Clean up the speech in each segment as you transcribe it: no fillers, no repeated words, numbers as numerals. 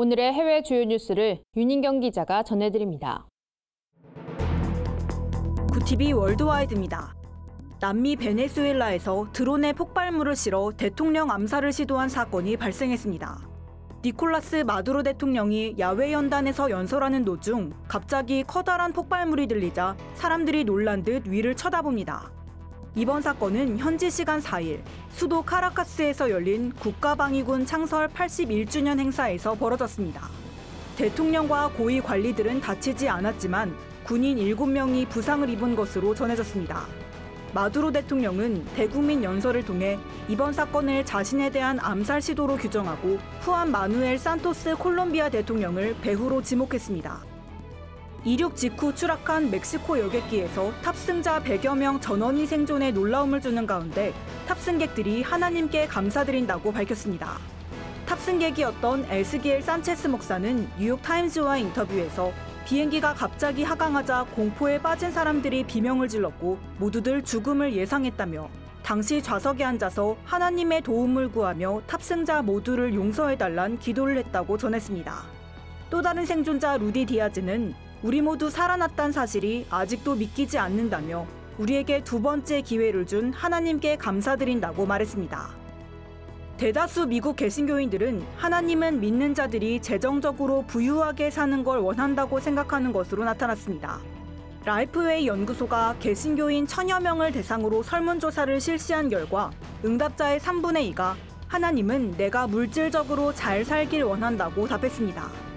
오늘의 해외 주요 뉴스를 윤인경 기자가 전해드립니다. 구티비 월드와이드입니다. 남미 베네수엘라에서 드론에 폭발물을 실어 대통령 암살을 시도한 사건이 발생했습니다. 니콜라스 마두로 대통령이 야외 연단에서 연설하는 도중 갑자기 커다란 폭발물이 들리자 사람들이 놀란 듯 위를 쳐다봅니다. 이번 사건은 현지 시간 4일 수도 카라카스에서 열린 국가방위군 창설 81주년 행사에서 벌어졌습니다. 대통령과 고위 관리들은 다치지 않았지만 군인 7명이 부상을 입은 것으로 전해졌습니다. 마두로 대통령은 대국민 연설을 통해 이번 사건을 자신에 대한 암살 시도로 규정하고 후안 마누엘 산토스 콜롬비아 대통령을 배후로 지목했습니다. 이륙 직후 추락한 멕시코 여객기에서 탑승자 100여 명 전원이 생존에 놀라움을 주는 가운데 탑승객들이 하나님께 감사드린다고 밝혔습니다. 탑승객이었던 에스기엘 산체스 목사는 뉴욕타임즈와 인터뷰에서 비행기가 갑자기 하강하자 공포에 빠진 사람들이 비명을 질렀고 모두들 죽음을 예상했다며 당시 좌석에 앉아서 하나님의 도움을 구하며 탑승자 모두를 용서해달란 기도를 했다고 전했습니다. 또 다른 생존자 루디 디아즈는 우리 모두 살아났다는 사실이 아직도 믿기지 않는다며 우리에게 두 번째 기회를 준 하나님께 감사드린다고 말했습니다. 대다수 미국 개신교인들은 하나님은 믿는 자들이 재정적으로 부유하게 사는 걸 원한다고 생각하는 것으로 나타났습니다. 라이프웨이 연구소가 개신교인 1000여 명을 대상으로 설문조사를 실시한 결과 응답자의 3분의 2가 하나님은 내가 물질적으로 잘 살길 원한다고 답했습니다.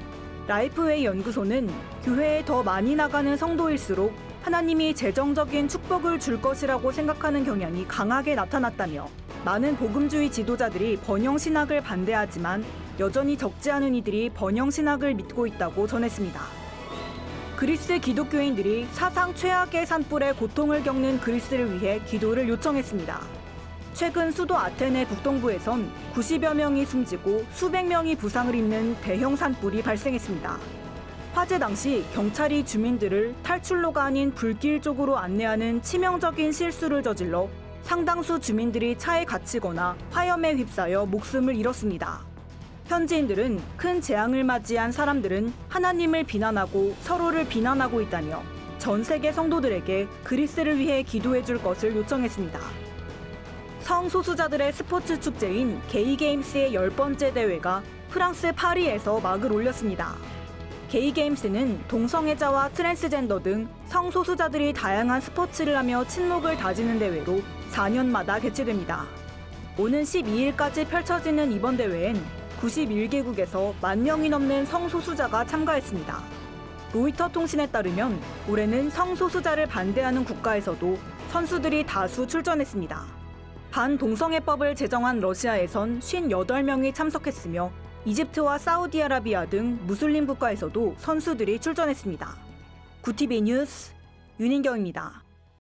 라이프웨이 연구소는 교회에 더 많이 나가는 성도일수록 하나님이 재정적인 축복을 줄 것이라고 생각하는 경향이 강하게 나타났다며 많은 복음주의 지도자들이 번영신학을 반대하지만 여전히 적지 않은 이들이 번영신학을 믿고 있다고 전했습니다. 그리스 기독교인들이 사상 최악의 산불에 고통을 겪는 그리스를 위해 기도를 요청했습니다. 최근 수도 아테네 북동부에선 90여 명이 숨지고 수백 명이 부상을 입는 대형 산불이 발생했습니다. 화재 당시 경찰이 주민들을 탈출로가 아닌 불길 쪽으로 안내하는 치명적인 실수를 저질러 상당수 주민들이 차에 갇히거나 화염에 휩싸여 목숨을 잃었습니다. 현지인들은 큰 재앙을 맞이한 사람들은 하나님을 비난하고 서로를 비난하고 있다며 전 세계 성도들에게 그리스를 위해 기도해 줄 것을 요청했습니다. 성소수자들의 스포츠 축제인 게이게임스의 10번째 대회가 프랑스 파리에서 막을 올렸습니다. 게이게임스는 동성애자와 트랜스젠더 등 성소수자들이 다양한 스포츠를 하며 친목을 다지는 대회로 4년마다 개최됩니다. 오는 12일까지 펼쳐지는 이번 대회엔 91개국에서 10,000명이 넘는 성소수자가 참가했습니다. 로이터 통신에 따르면 올해는 성소수자를 반대하는 국가에서도 선수들이 다수 출전했습니다. 반동성애법을 제정한 러시아에선 58명이 참석했으며 이집트와 사우디아라비아 등 무슬림 국가에서도 선수들이 출전했습니다. 구티비 뉴스 윤인경입니다.